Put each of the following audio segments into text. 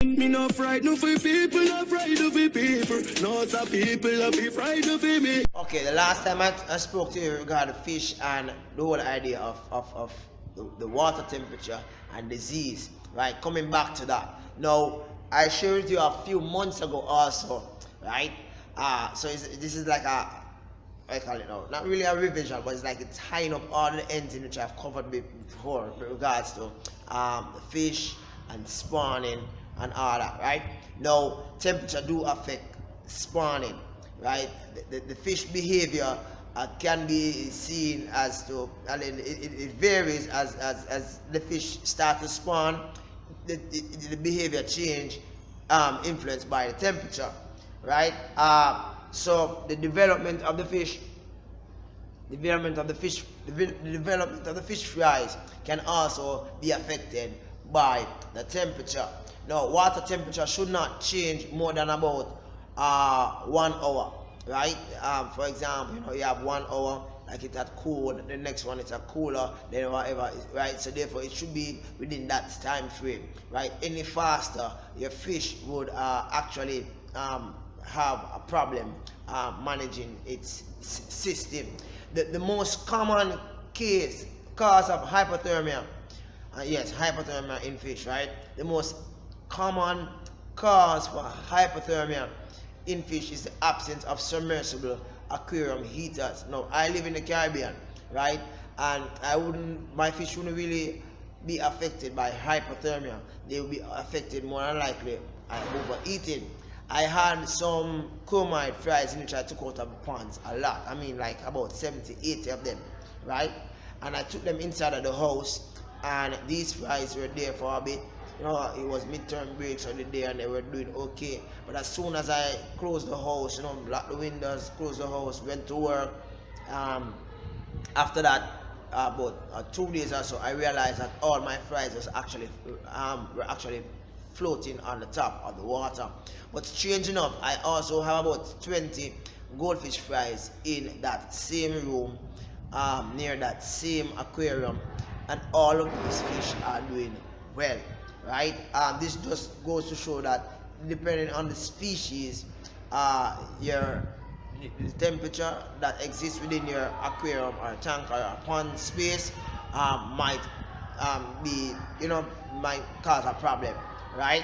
Me no frightened for people, no frightened for people. No, some people are be frightened for me. Okay, the last time I spoke to you regarding fish and the whole idea of the water temperature and disease, right? Coming back to that. Now, I shared with you a few months ago also, right? So this is like a, I call it now, not really a revision, but it's like it's tying up all the ends in which I've covered before with regards to the fish and spawning and all that, right? Now, temperature do affect spawning, right? The fish behavior can be seen as to, and it varies as the fish start to spawn. The behavior change influenced by the temperature, right? So the development of the fish, the development of the fish fries can also be affected by the temperature. Now, water temperature should not change more than about 1 hour, right? For example, you have 1 hour, like it's at cool, the next one it's a cooler, then whatever, right? So therefore it should be within that time frame, right? Any faster, your fish would actually have a problem managing its system. The most common cause of hypothermia, yes, hypothermia in fish, right? The most common cause for hypothermia in fish is the absence of submersible aquarium heaters. Now, I live in the Caribbean, right? And my fish wouldn't really be affected by hypothermia. They will be affected more than likely by overeating. I had some chromite fries in which I took out of the ponds a lot. I mean, like about 70, 80 of them, right? And I took them inside of the house, and these fries were there for a bit. You know, it was midterm breaks on the day and they were doing okay. But as soon as I closed the house, you know, locked the windows, closed the house, went to work, after that, about 2 days or so, I realized that all my fries was actually were actually floating on the top of the water. But strange enough, I also have about 20 goldfish fries in that same room, near that same aquarium, and all of these fish are doing well, right? This just goes to show that depending on the species, the temperature that exists within your aquarium or tank or a pond space might be, you know, might cause a problem, right?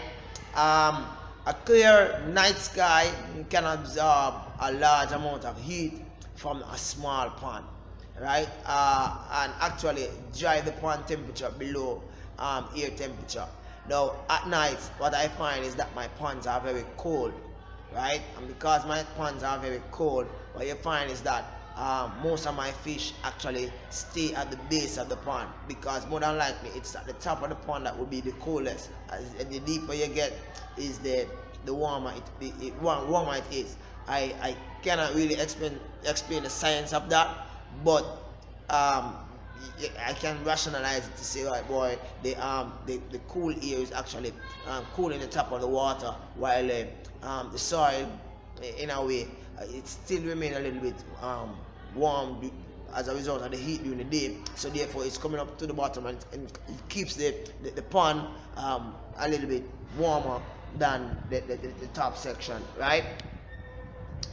A clear night sky can absorb a large amount of heat from a small pond, right? And actually drive the pond temperature below air temperature. Now, at night, what I find is that my ponds are very cold, right? And because my ponds are very cold, what you find is that most of my fish actually stay at the base of the pond, because more than likely it's at the top of the pond that will be the coolest. And the deeper you get, is the warmer warmer it is. I cannot really explain the science of that, but I can rationalize it to say, right, boy, the cool air is actually cooling the top of the water, while the soil, in a way, it still remains a little bit warm as a result of the heat during the day. So therefore, it's coming up to the bottom, and it keeps the pond a little bit warmer than the top section, right?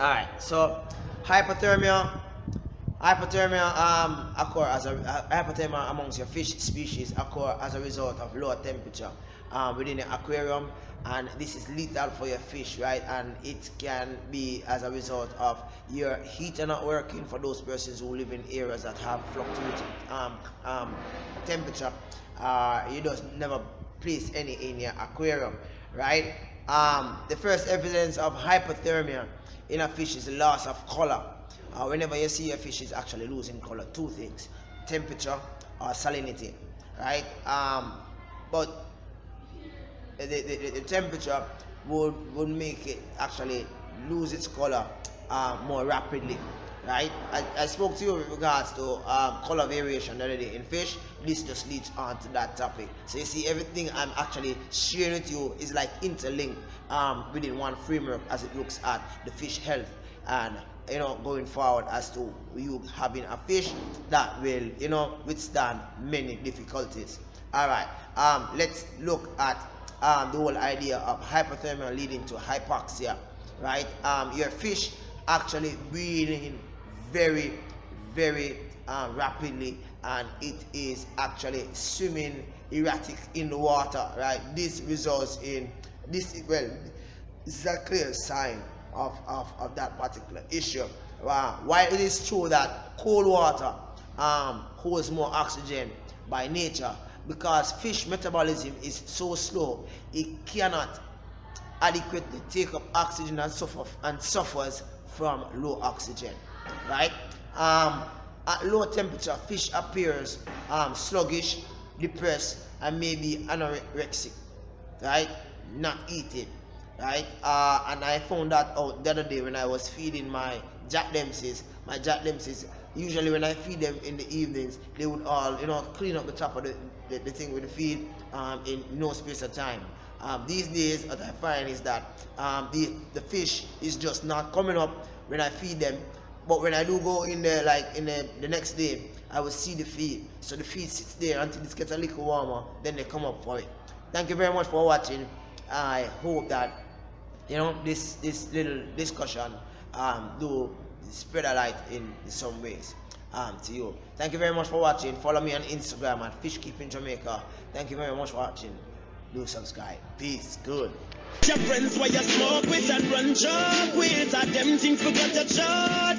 All right. So hypothermia occur as hypothermia amongst your fish species occur as a result of lower temperature within the aquarium, and this is lethal for your fish, right? And it can be as a result of your heater not working for those persons who live in areas that have fluctuating temperature. You just never place any in your aquarium, right? The first evidence of hypothermia in a fish is the loss of color. Whenever you see a fish is actually losing color, two things: temperature or salinity, right? But the temperature would make it actually lose its color more rapidly, right? I spoke to you with regards to color variation the other day in fish. This just leads on to that topic. So you see, everything I'm actually sharing with you is like interlinked within one framework as it looks at the fish health, and you know, going forward as to you having a fish that will, you know, withstand many difficulties. All right, let's look at the whole idea of hypothermia leading to hypoxia, right? Your fish actually breathing very, very rapidly, and it is actually swimming erratic in the water, right? This results in this, well, this is a clear sign of that particular issue. While it is true that cold water holds more oxygen by nature, because fish metabolism is so slow, it cannot adequately take up oxygen and suffers from low oxygen, right? At low temperature, fish appears sluggish, depressed, and maybe anorexic, right? Not eating, right? And I found that out the other day when I was feeding my jack dempseys. My jack dempseys, usually when I feed them in the evenings, they would all, clean up the top of the thing with the feed in no space of time. These days, what I find is that the fish is just not coming up when I feed them. But when I do go in there, like in the next day, I will see the feed. So the feed sits there until it gets a little warmer, then they come up for it. Thank you very much for watching. I hope that this little discussion do spread a light in some ways to you. Thank you very much for watching. Follow me on Instagram at Fishkeeping Jamaica. Thank you very much for watching. Do subscribe. Peace. Good. Your friends where you smoke with and run joke with, them things forget your chart.